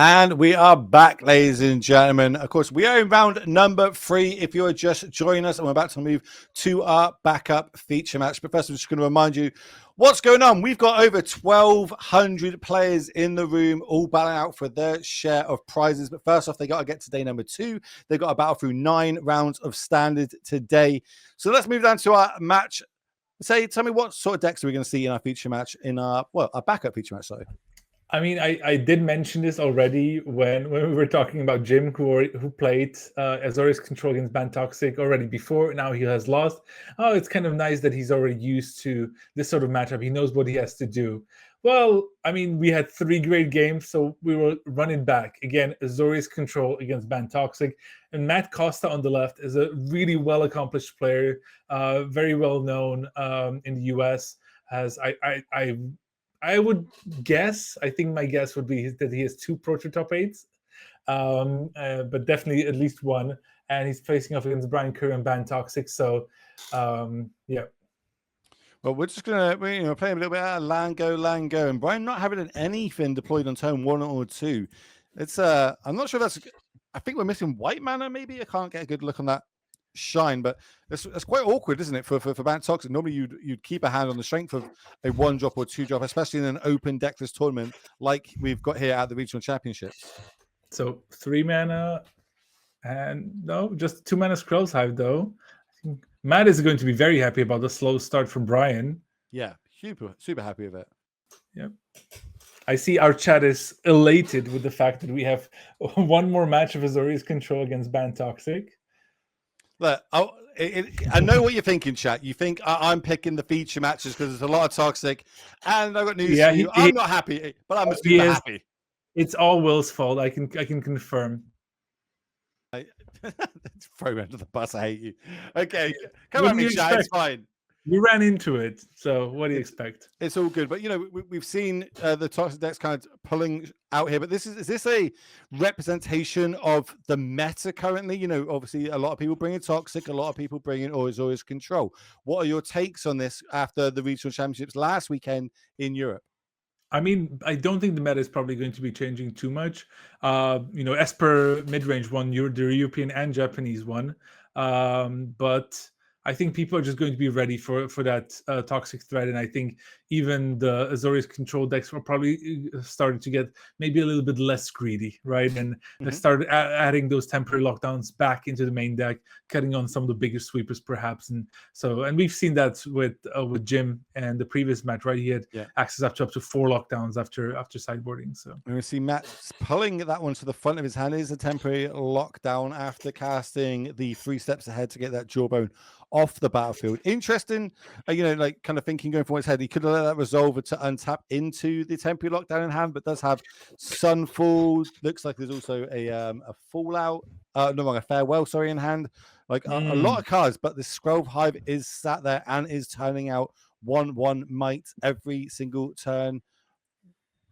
And we are back, ladies and gentlemen. Of course, we are in round number 3. If you're just joining us, and we're about to move to our backup feature match. But first, I'm just going to remind you what's going on. We've got over 1,200 players in the room, all battling out for their share of prizes. But first off, they got to get to day number 2. They've got to battle through 9 rounds of standard today. So let's move down to our match. Tell me what sort of decks are we going to see in our feature match, our backup feature match, sorry. I mean, I did mention this already when we were talking about Jim, who played Azorius Control against Bant Toxic already before. Now he has lost. Oh, it's kind of nice that he's already used to this sort of matchup. He knows what he has to do. Well, I mean, we had 3 great games, so we will run it back. Again, Azorius Control against Bant Toxic. And Matt Costa on the left is a really well-accomplished player, very well-known in the US. I would guess, I think my guess would be that he has 2 Proto-Top 8s, but definitely at least 1. And he's facing off against Brian Kerr and Bant Toxic. So, yeah. Well, we're just going to play a little bit out of land go. And Brian not having anything deployed on turn 1 or 2. It's I'm not sure that's... I think we're missing white mana, maybe. I can't get a good look on that shine, but it's quite awkward, isn't it, for Bant Toxic? Normally you'd keep a hand on the strength of a 1-drop or 2-drop, especially in an open deckless tournament like we've got here at the regional championships. So 3 mana, and no, just 2 mana Scrolls Hive though. I think Matt is going to be very happy about the slow start from Brian. Yeah, super happy with it. Yep. I see our chat is elated with the fact that we have 1 more match of Azorius Control against Bant Toxic. Look, I know what you're thinking, chat. You think I'm picking the feature matches because there's a lot of toxic, and I've got news for you. I'm not happy, but I'm super happy. It's all Will's fault. I can confirm. Throw me under the bus. I hate you. Okay, come on, me, chat. It's fine. You ran into it, so what do you expect? It's all good, but we've seen the toxic decks kind of pulling out here. But is this a representation of the meta currently? Obviously a lot of people bring in toxic, a lot of people bring in Azorius Control. What are your takes on this after the regional championships last weekend in Europe? I mean, I don't think the meta is probably going to be changing too much. As per mid-range one, the European and Japanese one, but I think people are just going to be ready for that toxic threat, and I think even the Azorius Control decks were probably starting to get maybe a little bit less greedy, right? And they started adding those temporary lockdowns back into the main deck, cutting on some of the bigger sweepers, perhaps. And we've seen that with Jim and the previous match, right? He had access up to 4 lockdowns after sideboarding. So we're going to see Matt pulling that one to the front of his hand. It is a temporary lockdown after casting the 3 steps ahead to get that jawbone off the battlefield. Interesting, kind of thinking going forward his head. He could have let that resolve to untap into the temporary lockdown in hand, but does have Sunfall. Looks like there's also a Fallout, a Farewell, in hand. A lot of cards, but the Scroll Hive is sat there and is turning out 1/1 might every single turn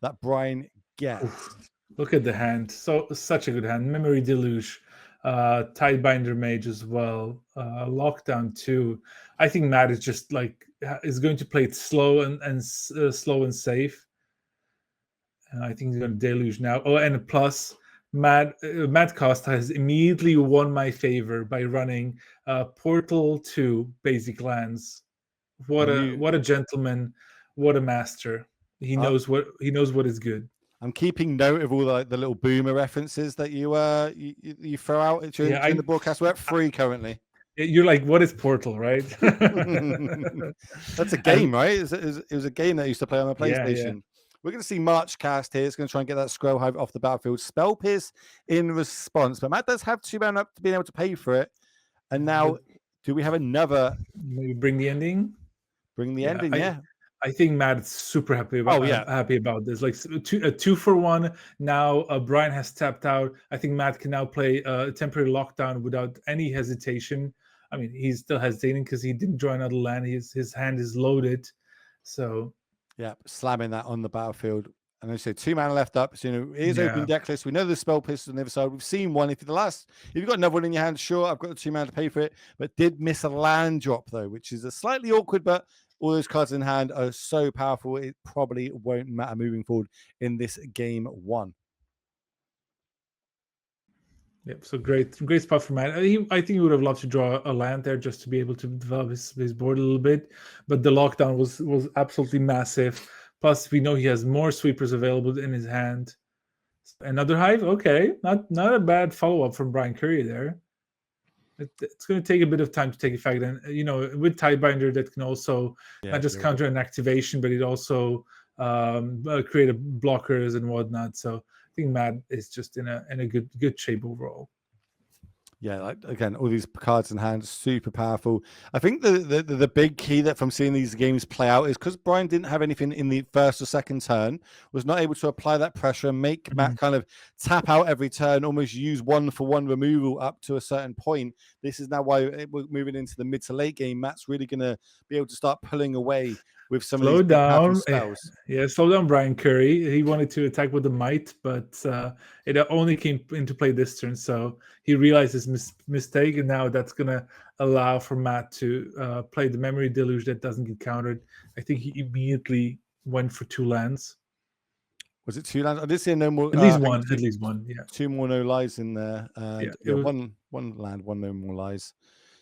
that Brian gets. Oof. Look at the hand. Such a good hand. Memory Deluge. Tidebinder Mage as well. Lockdown too. I think Matt is just is going to play it slow and slow and safe. I think he's going to deluge now. Oh, and plus, Matt Costa has immediately won my favor by running Portal to basic lands. What a gentleman! What a master! He knows what is good. I'm keeping note of all the little boomer references that you throw out during the broadcast. We're at 3 currently. You're like, what is Portal, right? That's a game, right? It was a game that I used to play on my PlayStation. Yeah. We're going to see March cast here. It's going to try and get that Scroll Hive off the battlefield. Spell Pierce in response. But Matt does have 2 mana up to being able to pay for it. And now, do we have another? Maybe bring the ending? Bring the ending, yeah. I think Matt's super happy about happy about this. Like a 2-for-1. Now Brian has tapped out. I think Matt can now play a temporary lockdown without any hesitation. I mean, he's still hesitating because he didn't draw another land. His hand is loaded. So yeah, slamming that on the battlefield. And I say 2 mana left up. So it is open deck list. We know the Spell Pierce on the other side. We've seen one. If you've got another one in your hand, sure, I've got the 2 mana to pay for it. But did miss a land drop though, which is a slightly awkward, but all those cards in hand are so powerful, it probably won't matter moving forward in this game 1. Yep. So great spot for Matt. I think he would have loved to draw a land there just to be able to develop his board a little bit, but the lockdown was absolutely massive. Plus, we know he has more sweepers available in his hand. Another hive, okay, not a bad follow up from Brian Curry there. It's going to take a bit of time to take effect, and with Tidebinder that can also not just counter an activation, but it also create blockers and whatnot. So I think Matt is just in a good shape overall. Yeah, like again, all these cards in hand, super powerful. I think the big key that from seeing these games play out is because Brian didn't have anything in the first or second turn, was not able to apply that pressure, make Matt kind of tap out every turn, almost use 1-for-1 removal up to a certain point. This is now why we're moving into the mid to late game. Matt's really going to be able to start pulling away with some of these big powerful spells. Yeah, slow down, Brian Curry. He wanted to attack with the might, but it only came into play this turn. So he realized his mistake, and now that's going to allow for Matt to play the Memory Deluge that doesn't get countered. I think he immediately went for 2 lands. Was it 2 lands? I did see no more. At least one. Yeah. 2 more no lies in there. And one land, 1 no more lies.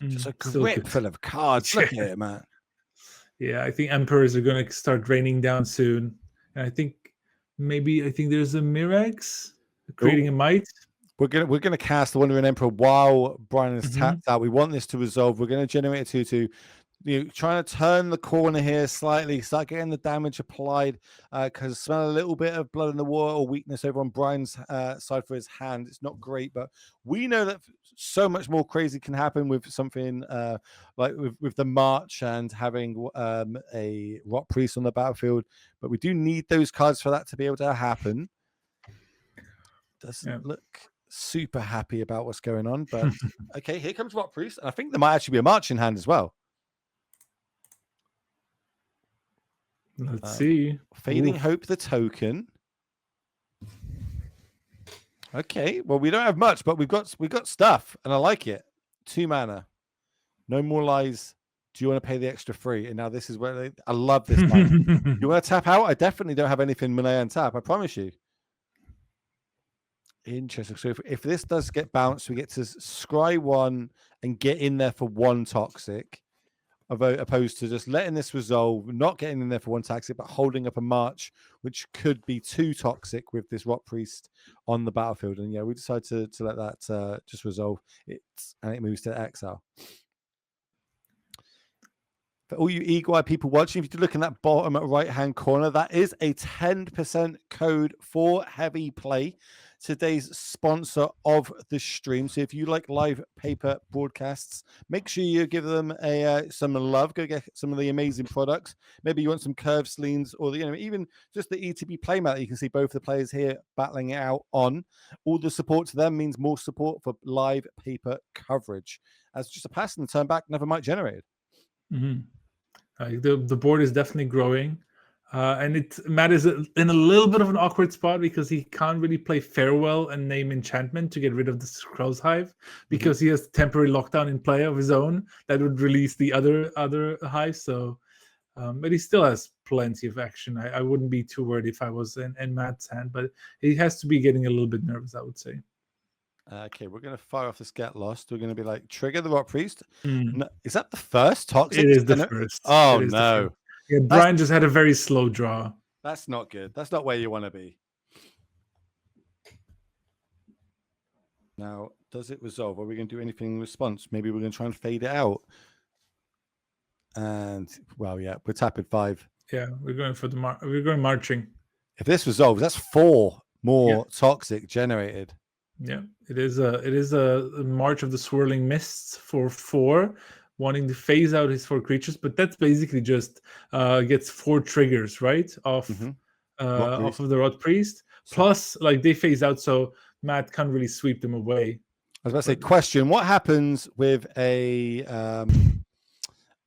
Just a grip full of cards. Look at it, man. Yeah, I think Emperors are going to start raining down soon. And I think there's a Mirex creating a might. We're gonna cast the Wandering Emperor while Brian is tapped out. We want this to resolve. We're going to generate a 2/2. Trying to turn the corner here slightly, start getting the damage applied, because smell a little bit of blood in the water or weakness over on Brian's side for his hand. It's not great, but we know that so much more crazy can happen with something like with the March and having a Rot Priest on the battlefield. But we do need those cards for that to be able to happen. Doesn't look super happy about what's going on, but okay, here comes Rot Priest, and I think there might actually be a March in hand as well. Let's see. Fading Hope the token. Okay, well, we don't have much, but we've got stuff, and I like it. 2 mana. No more lies. Do you want to pay the extra 3? And now this is where I love this line. You want to tap out? I definitely don't have anything when I untap. I promise you. Interesting. So if this does get bounced, we get to scry 1 and get in there for 1 toxic. Opposed to just letting this resolve, not getting in there for 1 toxic, but holding up a March, which could be 2 toxic with this Rot Priest on the battlefield. And yeah, we decided to let that just resolve it, and it moves to exile. For all you eagle-eyed people watching, if you look in that bottom right-hand corner, that is a 10% code for Heavy Play, today's sponsor of the stream. So if you like live paper broadcasts, make sure you give them some love. Go get some of the amazing products. Maybe you want some curved sleeves, or even just the ETB playmat that you can see both the players here battling it out on. All the support to them means more support for live paper coverage. As just a pass and turn back, never might generated. The board is definitely growing. And Matt is in a little bit of an awkward spot because he can't really play Farewell and name Enchantment to get rid of the Scrolls Hive, because he has temporary lockdown in play of his own that would release the other hive. So, but he still has plenty of action. I wouldn't be too worried if I was in Matt's hand, but he has to be getting a little bit nervous, I would say. Okay, we're going to fire off this Get Lost. We're going to be like, trigger the Rot Priest. No, is that the first toxic? It is the first. Oh, no. Yeah, Brian just had a very slow draw. That's not good. That's not where you want to be. Now, does it resolve? Are we going to do anything in response? Maybe we're going to try and fade it out. And, well, yeah, we're tapping 5. Yeah, we're going marching. If this resolves, that's 4 more toxic generated. Yeah, it is a March of the Swirling Mists for 4. Wanting to phase out his 4 creatures, but that's basically just gets 4 triggers, right? Off of the Rot Priest. Plus, like, they phase out, so Matt can't really sweep them away. I was about to say, question: what happens with a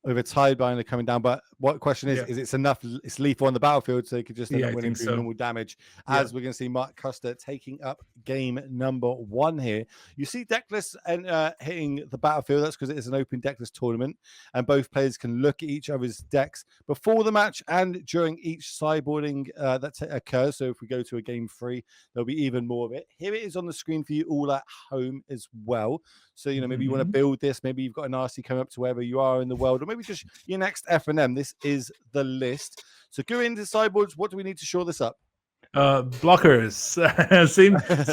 Tidebinder coming down, but what question is it's enough, it's lethal on the battlefield, so they could just end up winning through normal damage, as we're going to see Mark Custer taking up game number 1 here. You see deck lists hitting the battlefield. That's because it is an open deck list tournament, and both players can look at each other's decks before the match and during each sideboarding that occurs. So if we go to a game 3, there'll be even more of it. Here it is on the screen for you all at home as well. So, you know, maybe you want to build this, maybe you've got an RC coming up to wherever you are in the world, or maybe just your next F&M. This is the list. So go into sideboards. What do we need to shore this up? Blockers.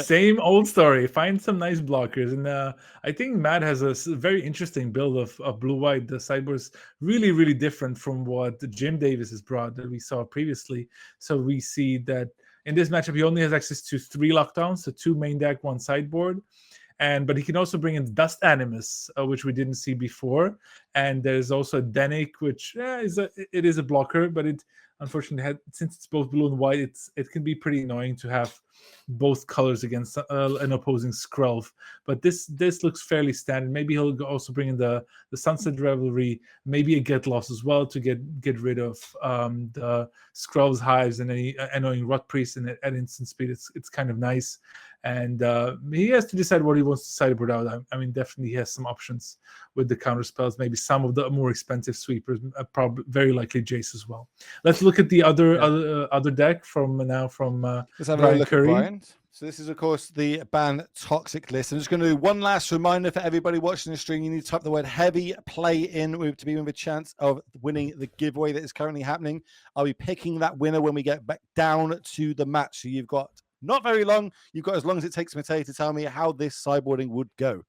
same old story. Find some nice blockers, and I think Matt has a very interesting build of blue-white. The sideboard's really different from what Jim Davis has brought that we saw previously. So we see that in this matchup he only has access to 3 lockdowns, so 2 main deck, 1 sideboard. But he can also bring in Dust Animus, which we didn't see before. And there's also Denic, which is a blocker, but it unfortunately since it's both blue and white, it can be pretty annoying to have both colors against an opposing Skrelv. But this looks fairly standard. Maybe he'll also bring in the Sunset Revelry, maybe a Get Lost as well to get rid of the Skrelv's Hives and any annoying Rot Priest and at instant speed. It's kind of nice. And he has to decide what he wants to sideboard out. I mean, definitely he has some options with the counter spells. Maybe some of the more expensive sweepers, probably very likely Jace as well. Let's look at the other deck from Let's have Brian a look Curry. at Brian. So this is, of course, the Ban Toxic list. I'm just going to do one last reminder for everybody watching the stream. You need to type the word heavy play in to be with a chance of winning the giveaway that is currently happening. I'll be picking that winner when we get back down to the match. So you've got not very long. You've got as long as it takes Matei to tell me how this sideboarding would go.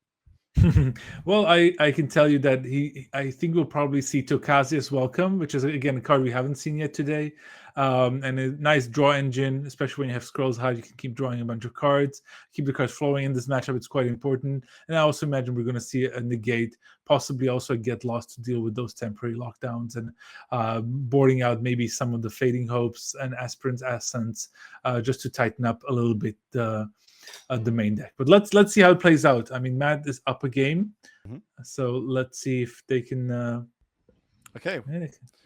Well, I can tell you that I think we'll probably see Tokasia's Welcome, which is again a card we haven't seen yet today, and a nice draw engine, especially when you have Scrolls Hive. You can keep drawing a bunch of cards, keep the cards flowing in this matchup. It's quite important. And I also imagine we're going to see a negate, possibly also a Get Lost to deal with those temporary lockdowns and boarding out maybe some of the Fading Hopes and Aspirant's Ascents just to tighten up a little bit the main deck. But let's see how it plays out. I mean, Matt is up a game, so let's see if they can okay,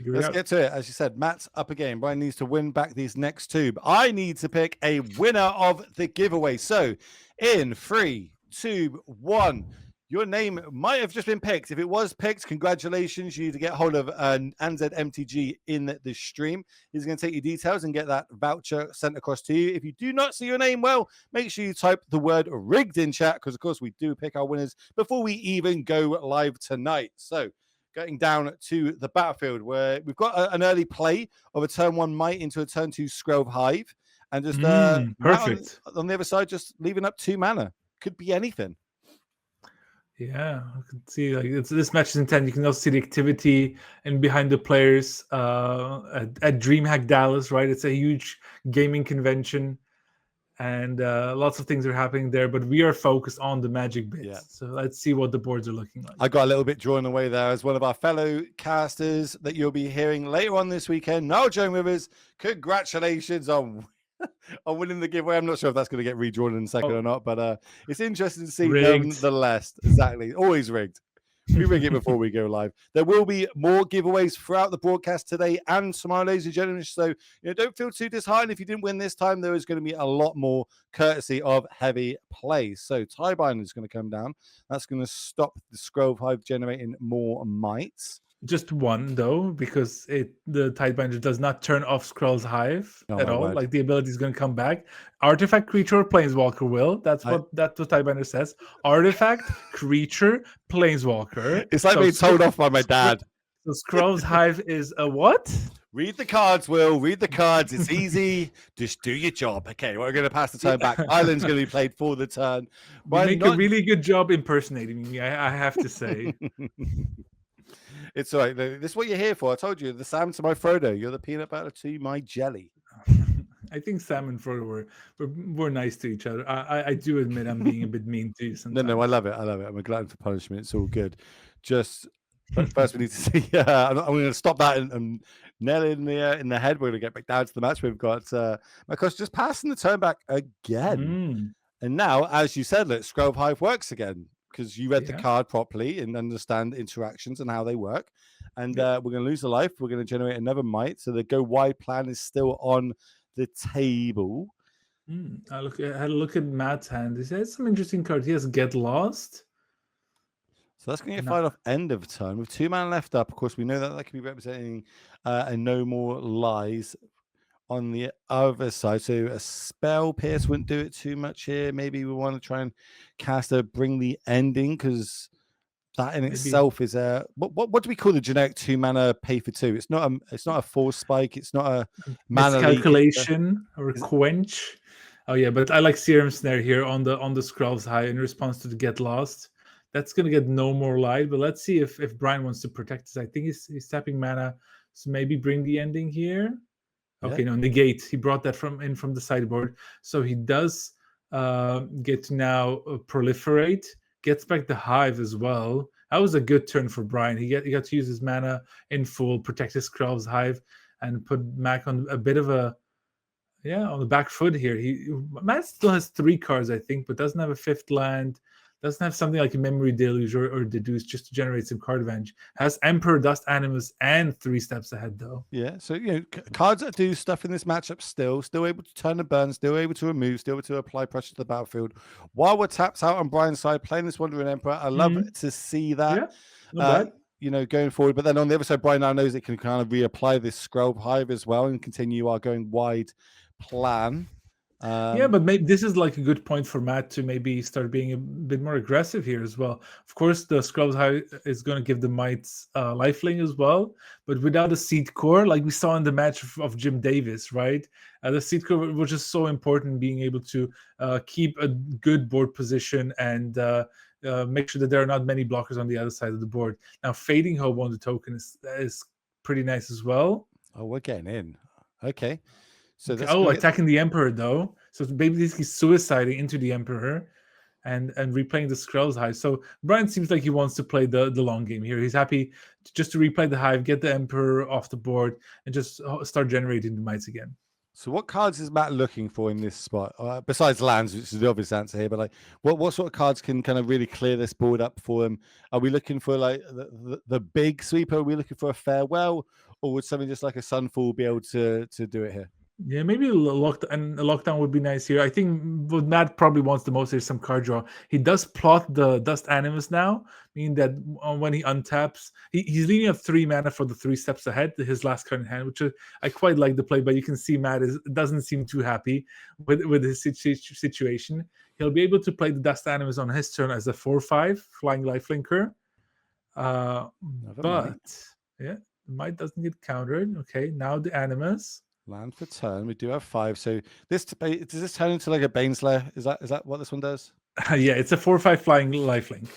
let's get to it. As you said, Matt's up a game. Brian needs to win back these next 2, but I need to pick a winner of the giveaway. So in 3, 2, 1, your name might have just been picked. If it was picked, congratulations. You need to get hold of Anz MTG in the stream. He's going to take your details and get that voucher sent across to you. If you do not see your name, well, make sure you type the word rigged in chat, because, of course, we do pick our winners before we even go live tonight. So getting down to the battlefield, where we've got an early play of a turn 1 Might into a turn 2 Skrelv Hive. And just perfect. On the other side, just leaving up 2 mana. Could be anything. Yeah, I can see this match is intense. You can also see the activity and behind the players at Dreamhack Dallas, right? It's a huge gaming convention, and lots of things are happening there. But we are focused on the Magic bits. Yeah. So let's see what the boards are looking like. I got a little bit drawn away there as one of our fellow casters that you'll be hearing later on this weekend. Noel Joan Rivers, congratulations on winning the giveaway. I'm not sure if that's going to get redrawn in a second or not, but it's interesting to see nonetheless. Exactly. Always rigged. We rig it before we go live. There will be more giveaways throughout the broadcast today and tomorrow, ladies and gentlemen. So, don't feel too disheartened if you didn't win this time. There is going to be a lot more courtesy of heavy play. So, Tiebind is going to come down. That's going to stop the Skrelv Hive generating more mites. Just one, though, because the Tidebinder does not turn off Skrell's Hive at all. Word. Like, the ability is going to come back. Artifact, creature, or planeswalker will. That's what Tidebinder says. Artifact, creature, planeswalker. It's like being told off by my dad. So Skrell's Hive is a what? Read the cards, Will. Read the cards. It's easy. Just do your job. Okay, we're going to pass the turn back. Island's going to be played for the turn. You make a really good job impersonating me, I have to say. It's all right. This is what you're here for. I told you, the Sam to my Frodo. You're the peanut butter to my jelly. I think Sam and Frodo were nice to each other. I do admit I'm being a bit mean to you sometimes. No, I love it. I'm a glutton for punishment. It's all good. Just first, we need to see. I'm going to stop that and nail it in the head. We're going to get back down to the match. We've got Marcos just passing the turn back again. And now, as you said, Skrelv Hive works again, because you read the card properly and understand interactions and how they work. and we're going to lose a life. We're going to generate another might. So the go wide plan is still on the table. I had a look at Matt's hand. He has some interesting cards. He has Get Lost. So that's going to get fired off end of turn. With 2 mana left up, of course, we know that can be representing a No More Lies on the other side. So a Spell Pierce wouldn't do it too much here. Maybe we want to try and cast a Bring the Ending, because that in itself is a what do we call the generic 2 mana pay for 2? It's not a force spike. It's not a mana calculation or quench. Oh yeah, but I like Serum Snare here on the Scrawl's High in response to the Get Lost. That's gonna get No More Light, but let's see if Brian wants to protect this. I think he's tapping mana, so maybe Bring the Ending here. Okay, no, negate. He brought that from the sideboard, so he does get to now proliferate. Gets back the Hive as well. That was a good turn for Brian. He got to use his mana in full, protect his Skrell's Hive, and put Mac on a bit of on the back foot here. Matt still has 3 cards, I think, but doesn't have a 5th land. Doesn't have something like a Memory Deluge or Deduce just to generate some card advantage. Has Emperor, Dust Animus, and 3 Steps Ahead, though. Yeah, so, cards that do stuff in this matchup still able to turn the burn, still able to remove, still able to apply pressure to the battlefield. While we're tapped out on Brian's side, playing this Wandering Emperor, I love to see that. Yeah, not bad. Going forward. But then on the other side, Brian now knows it can kind of reapply this Scroll Hive as well and continue our going wide plan. But maybe this is like a good point for Matt to maybe start being a bit more aggressive here as well. Of course, the Scrolls High is going to give the Mites lifelink as well, but without a Seed Core, like we saw in the match of Jim Davis, right? The Seed Core was just so important, being able to keep a good board position and make sure that there are not many blockers on the other side of the board. Now, Fading Hope on the token is pretty nice as well. Oh, we're getting in. Okay. So attacking the Emperor though. So maybe he's suiciding into the Emperor and replaying the Skrell's Hive. So Brian seems like he wants to play the long game here. He's happy just to replay the Hive, get the Emperor off the board, and just start generating the Mites again. So what cards is Matt looking for in this spot? Besides lands, which is the obvious answer here, but like what sort of cards can kind of really clear this board up for him? Are we looking for like the big sweeper? Are we looking for a Farewell? Or would something just like a Sunfall be able to do it here? Yeah, maybe a lockdown would be nice here. I think what Matt probably wants the most is some card draw. He does plot the Dust Animus now, meaning that when he untaps, he's leaving up 3 mana for the 3 Steps Ahead, his last card in hand, which I quite like the play, but you can see Matt doesn't seem too happy with his situation. He'll be able to play the Dust Animus on his turn as a 4/5 flying lifelinker. But yeah, the Might doesn't get countered. Okay, now the Animus. Land for turn. We do have 5. So does this turn into like a Baneslayer? Is that what this one does? Yeah, it's a 4/5 flying lifelink.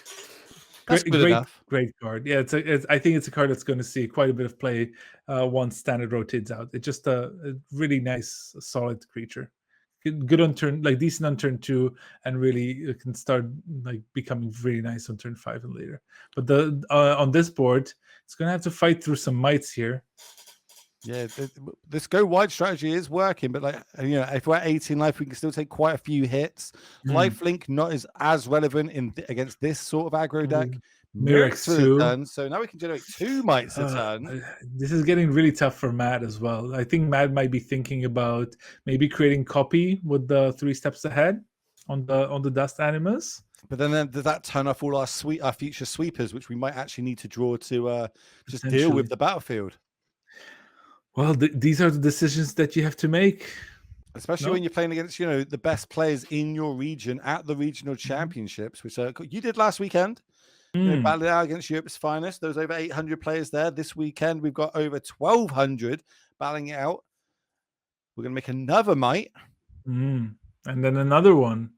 That's good enough. Great card. Yeah, I think it's a card that's going to see quite a bit of play once Standard rotates out. It's just a really nice, solid creature. Good on turn, like decent on turn 2, and really it can start like becoming really nice on turn 5 and later. But on this board, it's going to have to fight through some Mites here. Yeah, this go wide strategy is working, but like if we're at 18 life, we can still take quite a few hits. Lifelink not as relevant against this sort of aggro deck. Mirrex for the turn, so now we can generate 2 Mites a turn. This is getting really tough for Matt as well. I think Matt might be thinking about maybe creating copy with the 3 Steps Ahead on the Dust Animus. But then does that turn off all our future sweepers, which we might actually need to draw to just deal with the battlefield? Well, these are the decisions that you have to make. Especially when you're playing against, the best players in your region at the regional championships, which you did last weekend. Battling out against Europe's finest. There was over 800 players there. This weekend, we've got over 1,200 battling it out. We're going to make another Might. And then another one.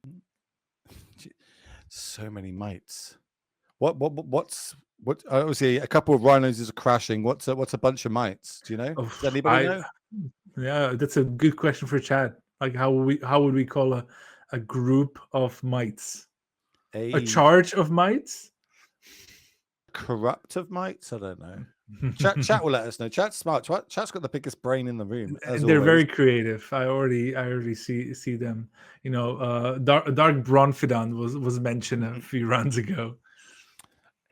So many Mites. What's obviously a couple of Rhinos is crashing. What's a bunch of Mites? Do you know? Does anybody know? Yeah, that's a good question for Chad. Like how would we call a group of Mites? A charge of Mites? Corrupt of Mites? I don't know. Chat will let us know. Chat's smart. Chat's got the biggest brain in the room. They're very creative. I already see them. Dark Bronfidon was mentioned a few rounds ago.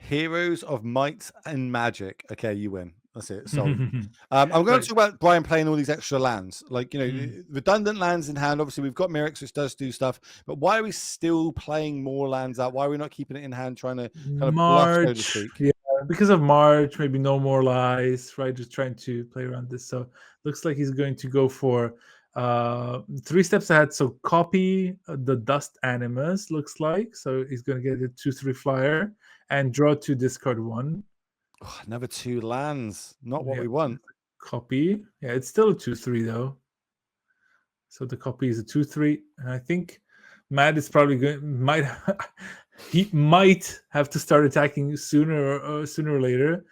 Heroes of Might and Magic. Okay, you win. That's it. Sold. I'm going Right. to talk about Brian playing all these extra lands, like, you know, Mm. redundant lands in hand. Obviously, we've got Mirrex, which does do stuff, but why are we still playing more lands out? Why are we not keeping it in hand, trying to kind of bluff, so to March, speak? yeah, because of March, maybe no more lies, right? Just trying to play around this. So looks like he's going to go for 3 steps ahead. So copy the Dust Animus, looks like. So he's going to get a 2/3 flyer and draw 2, discard 1. Oh, another 2 lands, not what Yeah, we want. copy. Yeah, it's still a 2/3 though. So the copy is a 2/3, and I think Matt is probably going he might have to start attacking sooner or later.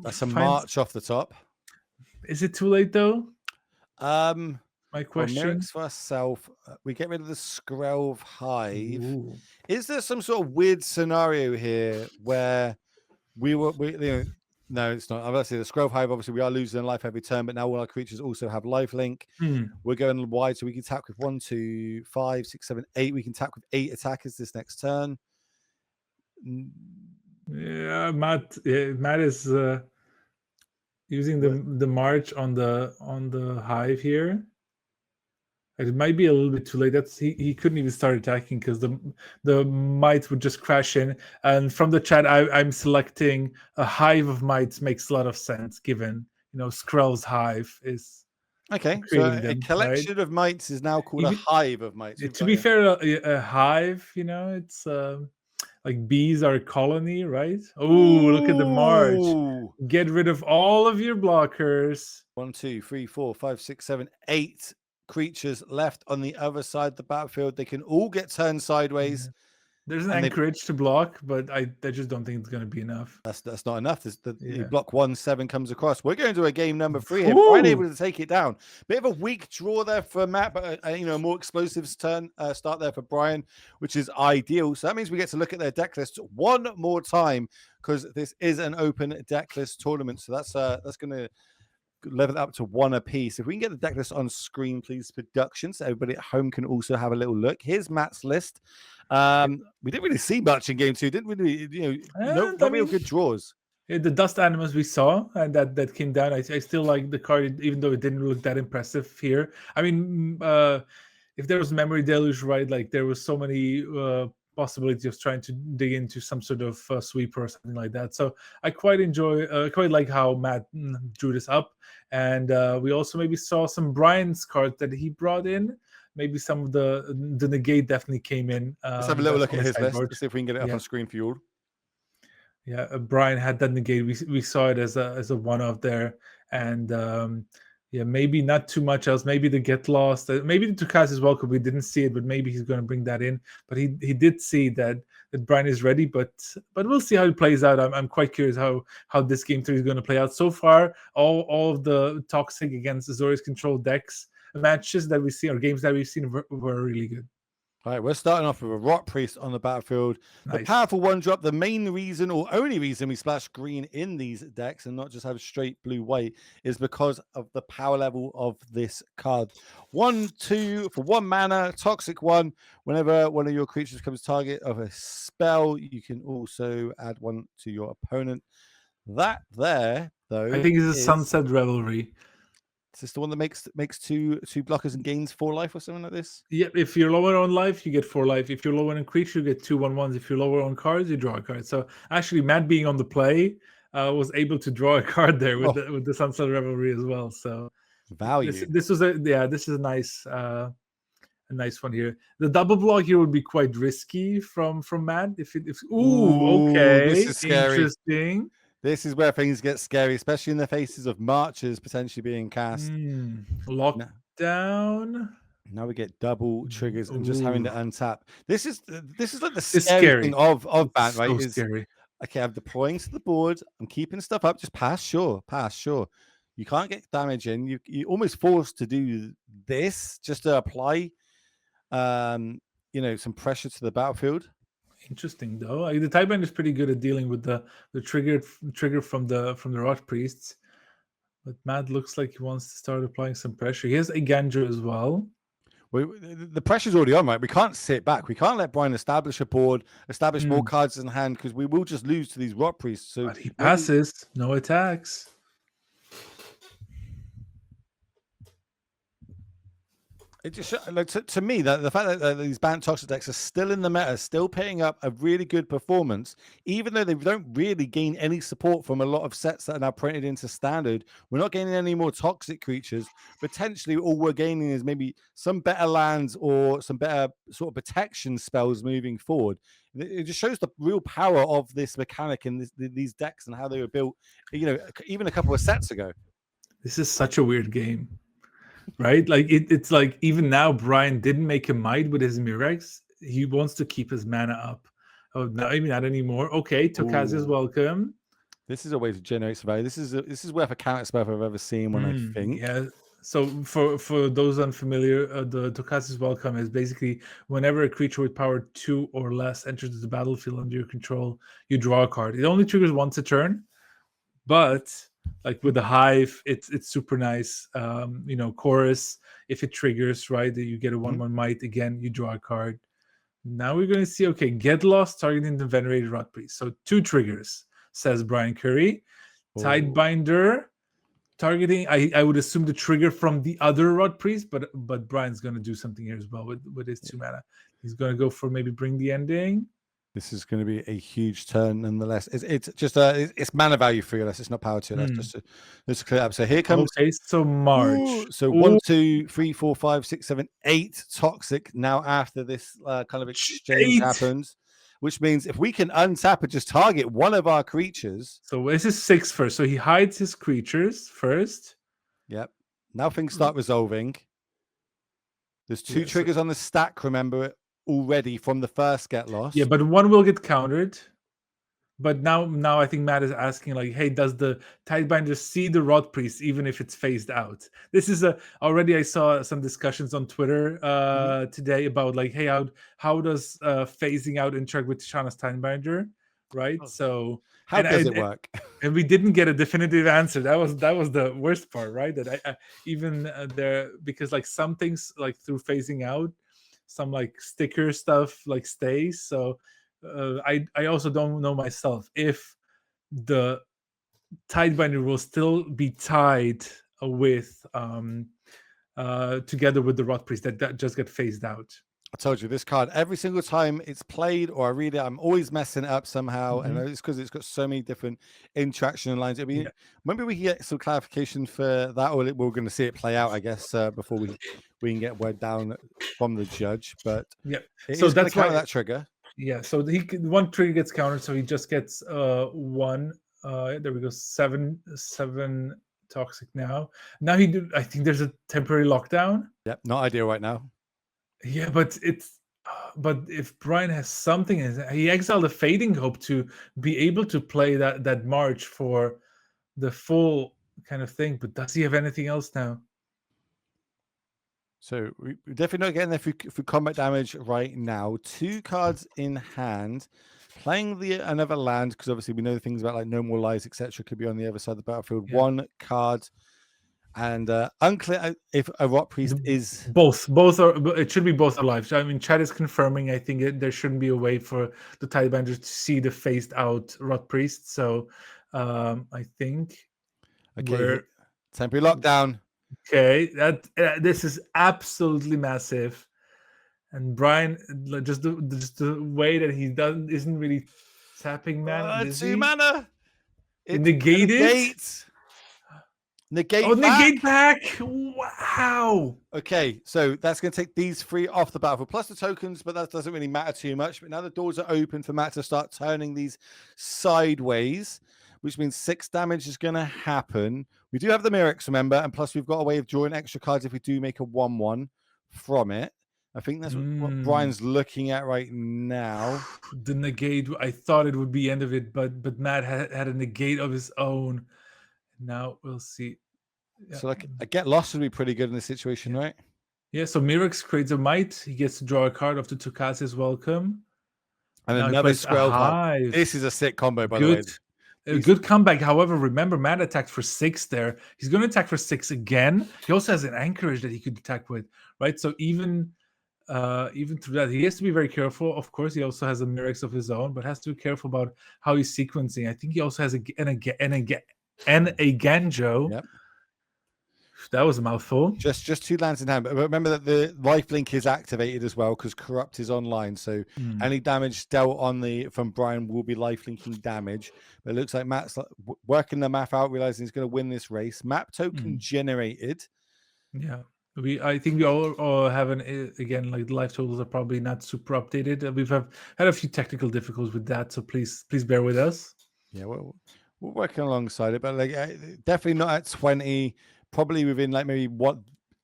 That's a Finds, march off the top. is it too late though? My Well, question. Mirrex for ourselves, we get rid of the Skrelv Hive. Ooh. Is there some sort of weird scenario here where you know, no, it's not. Obviously, the Skrelv Hive, obviously, we are losing life every turn, but now all our creatures also have life link. Hmm. We're going wide, so we can attack with 1, 2, 5, 6, 7, 8. We can attack with 8 attackers this next turn. Yeah, Matt is using the march on the hive here. It might be a little bit too late. That's he couldn't even start attacking because the might would just crash in. And from the chat, I'm selecting a hive of mites. Makes a lot of sense given Skrell's hive is Okay, so creating a them, right? collection of mites is now called a Even hive of mites. We've to got be you. fair, a hive, it's like bees are a colony, right? Oh, look at the march. Ooh. Get rid of all of your blockers. 1, 2, 3, 4, 5, 6, 7, 8 creatures left on the other side of the battlefield. They can all get turned sideways. Yeah. There's an And anchorage to block, but I just don't think it's going to be enough. that's not enough. You Yeah. block 1, 7 comes across. We're going to a game number 3 here. Brian Woo! able to take it down. Bit of a weak draw there for Matt, but a more explosive start there for Brian, which is ideal. So that means we get to look at their deck list one more time because this is an open deck list tournament. So that's going to level it up to 1 apiece. If we can get the deck list on screen, please, production, so everybody at home can also have a little look. Here's Matt's list. We didn't really see much in game 2, didn't we? No real good draws. The Dust Animus we saw, and that came down. I still like the card, even though it didn't look that impressive here. I mean, if there was Memory Deluge, right? Like there was so many possibility of trying to dig into some sort of sweeper or something like that. So I quite like how Matt drew this up. And we also maybe saw some Brian's cards that he brought in. Maybe some of the negate definitely came in. Let's have a little look on at the his list. sideboard. Let's see if we can get it up on screen for you all. Yeah, Brian had that negate. We saw it as a one-off there. And maybe not too much else. Maybe the Get Lost, maybe the Tukaz as well, because we didn't see it, but maybe he's going to bring that in. But he did see that Brian is ready, but we'll see how it plays out. I'm quite curious how this game 3 is going to play out. So far, all of the toxic against Azorius control decks matches that we've seen, or games that we've seen, were really good. All right, we're starting off with a Rot Priest on the battlefield. Nice. The powerful 1-drop, the main reason or only reason we splash green in these decks and not just have straight blue-white is because of the power level of this card. 1/2 for 1 mana, toxic 1. Whenever one of your creatures becomes target of a spell, you can also add 1 to your opponent. That there, though, I think it's a Sunset Revelry. Is this the one that makes 2 blockers and gains 4 life or something like this? Yep. If you're lower on life, you get 4 life. If you're lower on creature, you get 2 1/1s. If you're lower on cards, you draw a card. So actually, Matt being on the play was able to draw a card there with the Sunset Revelry as well. So value. This is a nice a nice one here. The double block here would be quite risky from Matt. Okay, this is scary. Interesting. This is where things get scary, especially in the faces of marches potentially being cast. Lockdown. Now we get double triggers and just having to untap. This is like the scary thing of Bant, right? So scary. Okay, I'm deploying to the board. I'm keeping stuff up. Just pass, sure. You can't get damage in. You're almost forced to do this just to apply, some pressure to the battlefield. Interesting though. The Taiban is pretty good at dealing with the trigger from the Rot Priests, but Matt looks like he wants to start applying some pressure. He has a Gandra as well. The pressure's already on, right? We can't sit back. We can't let Brian establish a board, establish more cards in hand, because we will just lose to these Rot Priests. So But he passes, no attacks. It just like to me that the fact that these Bant Toxic decks are still in the meta, still putting up a really good performance, even though they don't really gain any support from a lot of sets that are now printed into standard. We're not gaining any more toxic creatures. Potentially, all we're gaining is maybe some better lands or some better sort of protection spells moving forward. It just shows the real power of this mechanic in these decks and how they were built, even a couple of sets ago. This is such a weird game. Right? Like it's like even now Brian didn't make a might with his Mirex. He wants to keep his mana up. Oh, no, maybe not anymore. Okay, Tokaz is welcome. This is a way to generate some value. This is worth a counter spell I've ever seen when I think. Yeah. So for those unfamiliar, the Tokaz is welcome is basically whenever a creature with power 2 or less enters the battlefield under your control, you draw a card. It only triggers once a turn, but like with the Hive, it's super nice. Chorus, if it triggers, right, you get a 1/1 might. Again, you draw a card. Now we're going to see, okay, get lost targeting the Venerated Rot Priest. So 2 triggers, says Brian Curry. Tidebinder, targeting, I would assume the trigger from the other Rot Priest, but Brian's going to do something here as well with his 2 mana. He's going to go for maybe Bring the Ending. This is going to be a huge turn, nonetheless. It's just it's mana value for you. It's not power 2. That's just to clear up. So here comes. Okay, so March. So 1, 2, 3, 4, 5, 6, 7, 8 toxic now after this kind of exchange happens, which means if we can untap and just target one of our creatures. So this is 6 first. So he hides his creatures first. Yep. Now things start resolving. There's 2 triggers on the stack. Remember it. Already from the first get lost. Yeah, but one will get countered. But now I think Matt is asking, like, hey, does the Tidebinder see the Rot Priest even if it's phased out? This is already I saw some discussions on Twitter today about like, hey, how does phasing out interact with Shana's Tidebinder, right? Oh. So how does it work? And we didn't get a definitive answer. That was the worst part, right? That I even there, because like some things like through phasing out, some like sticker stuff like stays. So I also don't know myself if the Tidebinder will still be tied with together with the Rot Priest that just get phased out. I told you this card every single time it's played or I read it, I'm always messing it up somehow, and it's because it's got so many different interaction lines. I mean, maybe we can get some clarification for that, or we're going to see it play out, I guess, before we can get word down from the judge. But so that's why that trigger. Yeah, so one trigger gets countered, so he just gets 1. There we go, 7 toxic now. Now I think there's a temporary lockdown. Yep, not ideal right now. Yeah, but if Brian has something, he exiled a Fading Hope to be able to play that March for the full kind of thing. But does he have anything else now? So we're definitely not getting there for combat damage right now. 2 cards in hand, playing another land, because obviously we know things about like No More Lies, etc. could be on the other side of the battlefield. 1 card. And unclear if a Rot Priest is both are. It should be both alive. I mean, Chad is confirming. I think there shouldn't be a way for the Tidebinders to see the phased out Rot Priest. So I think temporary lockdown. Okay, this is absolutely massive. And Brian, just the way that he isn't really tapping mana. 2 mana. It negated. Negate back. Wow. Okay, so that's going to take these 3 off the battlefield, plus the tokens, but that doesn't really matter too much. But now the doors are open for Matt to start turning these sideways, which means 6 damage is going to happen. We do have the Mirex, remember, and plus we've got a way of drawing extra cards if we do make a 1/1 from it. I think that's what Brian's looking at right now. The negate, I thought it would be end of it, but Matt had a negate of his own. Now we'll see. So like a get lost would be pretty good in this situation, right? Yeah, so Mirex creates a might. He gets to draw a card off the Tokaz's welcome. And now another Squirrel card. This is a sick combo, by the way. A good comeback. However, remember, Matt attacked for 6 there. He's going to attack for 6 again. He also has an anchorage that he could attack with, right? So even through that, he has to be very careful. Of course, he also has a Mirrex of his own, but has to be careful about how he's sequencing. I think he also has a Ganjo. Yep. That was a mouthful. Just 2 lands in hand. But remember that the lifelink is activated as well because Corrupt is online. So any damage dealt from Brian will be lifelinking damage. But it looks like Matt's working the math out, realizing he's going to win this race. Map token generated. Yeah. I think we all have again, like the life totals are probably not super updated. We've had a few technical difficulties with that, so please bear with us. Yeah, we're working alongside it, but like definitely not at 20. Probably within like maybe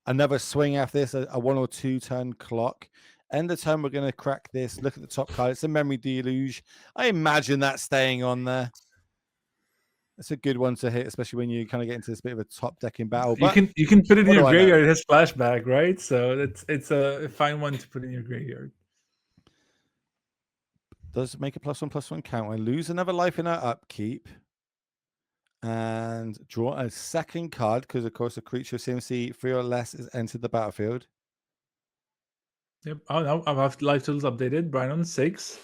another swing after this, a 1 or 2 turn clock. End of turn, we're going to crack this. Look at the top card. It's a Memory Deluge. I imagine that staying on there. It's a good one to hit, especially when you kind of get into this bit of a top decking battle. But you can put it in your graveyard. It has flashback, right? So it's a fine one to put in your graveyard. Does make a +1/+1 count. I lose another life in our upkeep. And draw a second card because, of course, a creature CMC 3 or less has entered the battlefield. Yep. Oh, no, I have life totals updated. Brian on 6.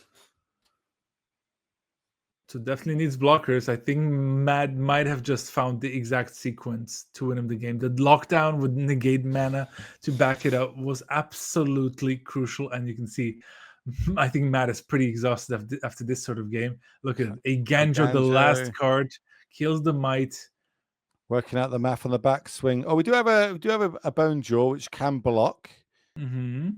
So definitely needs blockers. I think Matt might have just found the exact sequence to win him the game. The lockdown would negate mana to back it up was absolutely crucial. And you can see, I think Matt is pretty exhausted after this sort of game. Look at it. A Ganjo, the last card. Kills the Might. Working out the math on the back swing. Oh, we do have a Bone Jaw which can block. Mm-hmm.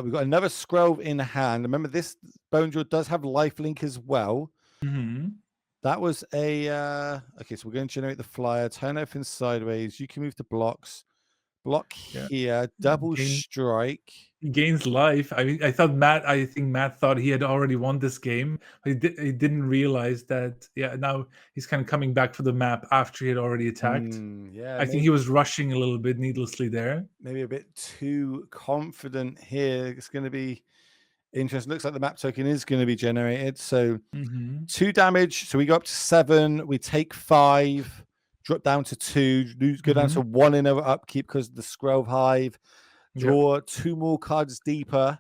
We've got another Scroll in hand. Remember, this Bone Jaw does have lifelink as well. Mm-hmm. That was a okay. So we're going to generate the flyer. Turn everything sideways. You can move the blocks. Block here. Double strike. He gains life. I mean, I think Matt thought he had already won this game. He didn't realize that. Yeah, now he's kind of coming back for the map after he had already attacked. Yeah, I think he was rushing a little bit needlessly there. Maybe a bit too confident here. It's going to be interesting. Looks like the map token is going to be generated. So 2 damage. So we go up to 7. We take 5. Drop down to 2. Go down to 1 in our upkeep because of the Scroll Hive. Draw 2 more cards deeper.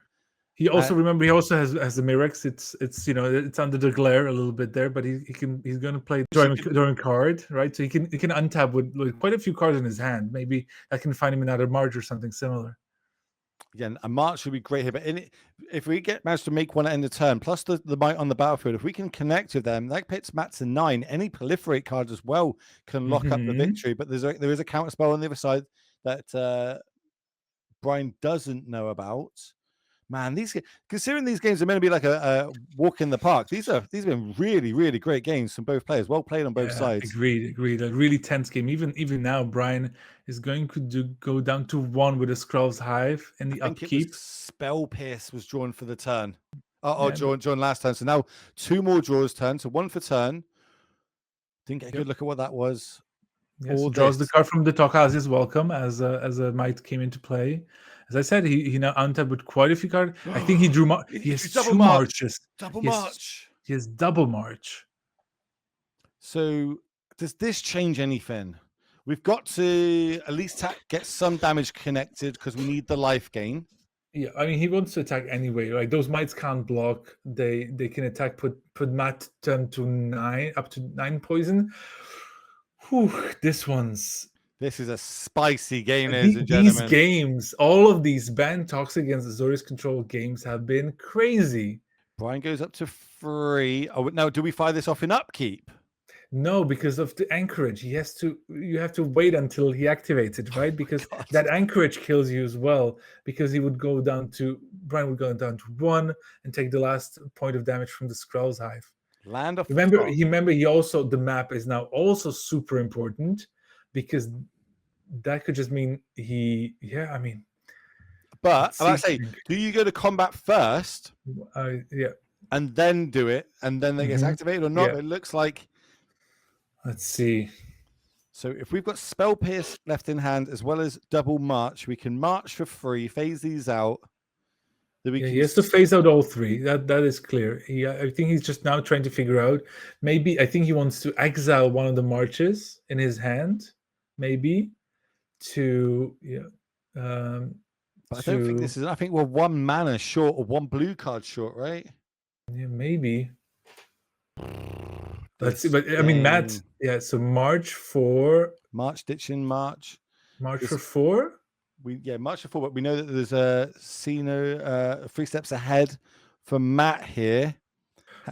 He also he also has the Mirrex. It's under the glare a little bit there, but he's going to play during card, right? So he can untap with quite a few cards in his hand. Maybe I can find him another March or something similar. Again, a March would be great here, but if we manage to make one at end of turn, plus the Might on the battlefield, if we can connect with them, that puts Matt to 9. Any proliferate card as well can lock up the victory. But there is a counter spell on the other side that Brian doesn't know about. Man, considering these games are meant to be like a walk in the park, these have been really, really great games from both players. Well played on both sides. Agreed. A really tense game. Even now, Brian is going to go down to 1 with a Scroll's Hive in the upkeep. Spell Pierce was drawn for the turn. Drawn last turn. So now 2 more draws turn. So 1 for turn. Didn't get a good look at what that was. Yes, draws the card from the Tokaz's welcome as a Might came into play. As I said, he now untapped with quite a few cards. I think he drew. He has 2 marches. Double march. He has double march. So does this change anything? We've got to at least get some damage connected because we need the life gain. Yeah, I mean he wants to attack anyway. Like those Mites can't block. They can attack. Put Matt down to 9, up to 9 poison. Whew, this is a spicy game, ladies and gentlemen. These games, all of these Bant Toxic against Azorius control games have been crazy. Brian goes up to 3. Oh, now, do we fire this off in upkeep? No, because of the anchorage. You have to wait until he activates it, right? Because that anchorage kills you as well. Because Brian would go down to 1 and take the last point of damage from the Scroll's Hive. Remember, the map is now also super important because that could just mean But I say, do you go to combat first? Yeah. And then do it, and then it gets activated or not? Yeah. It looks like. Let's see. So if we've got Spell Pierce left in hand as well as double march, we can march for free, phase these out. that we Yeah, can. he has to phase out all three. That is clear. I think he's just now trying to figure out. Maybe I think he wants to exile one of the marches in his hand, maybe to But I don't think to this is. I think we're 1 mana short or 1 blue card short, right? maybe. Let's see. This But I mean, Matt. game. Yeah. So March for Ditching March. March This- for 4. March for 4, but we know that there's a Sino 3 steps ahead for Matt here.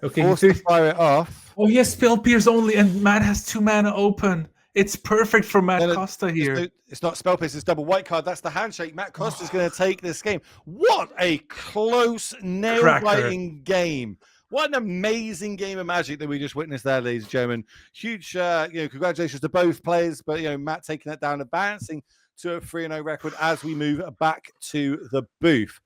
Okay, Forced to fire it off. Oh yes, Spell Pierce only, and Matt has 2 mana open. It's perfect for Matt Costa here. It's not Spell Pierce, it's double white card. That's the handshake. Matt Costa's going to take this game. What a close, nail-biting game. What an amazing game of Magic that we just witnessed there, ladies and gentlemen. Huge, congratulations to both players. But, Matt taking that down, advancing to a 3-0 record as we move back to the booth.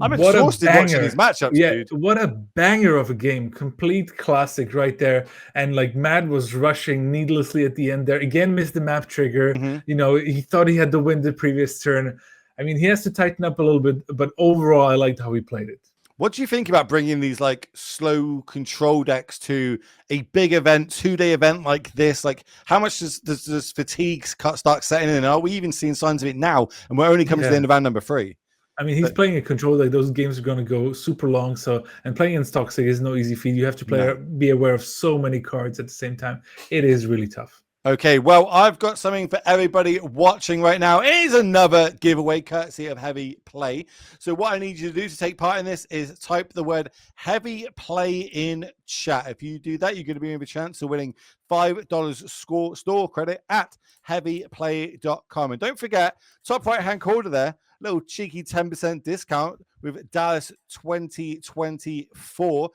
I'm exhausted watching these matchups, dude. What a banger of a game. Complete classic right there. And like Matt was rushing needlessly at the end there. Again, missed the map trigger. He thought he had the win the previous turn. I mean, he has to tighten up a little bit, but overall, I liked how he played it. What do you think about bringing these like slow control decks to a big event, 2-day event like this? Like, how much does fatigue start setting in? Are we even seeing signs of it now? And we're only coming to the end of round number 3. I mean, he's playing a control deck. Those games are going to go super long. And playing in Toxic is no easy feat. You have to be aware of so many cards at the same time. It is really tough. Okay, well, I've got something for everybody watching right now. It is another giveaway courtesy of Heavy Play. So what I need you to do to take part in this is type the word Heavy Play in chat. If you do that, you're going to be in a chance of winning $5 store credit at heavyplay.com. And don't forget, top right-hand corner there, little cheeky 10% discount with Dallas 2024.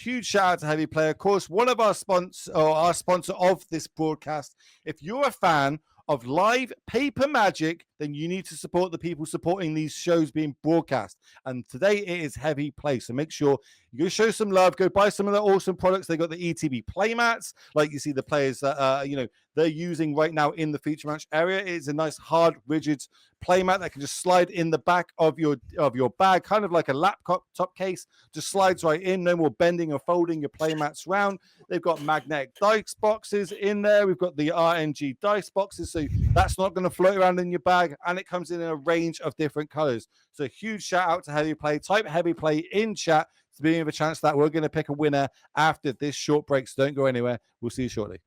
Huge shout out to Heavy Play. Of course, one of our sponsor of this broadcast. If you're a fan of live paper Magic, then you need to support the people supporting these shows being broadcast. And today it is Heavy Play. So make sure you go show some love. Go buy some of their awesome products. They got the ETB playmats, like you see the players that they're using right now in the feature match area. It is a nice, hard, rigid playmat that can just slide in the back of your bag, kind of like a laptop top case. Just slides right in. No more bending or folding your playmats around. They've got magnetic dice boxes in there. We've got the RNG dice boxes, so that's not going to float around in your bag, and it comes in a range of different colors. So huge shout out to Heavy Play. Type Heavy Play in chat to be in a chance that we're going to pick a winner after this short break. So don't go anywhere. We'll see you shortly.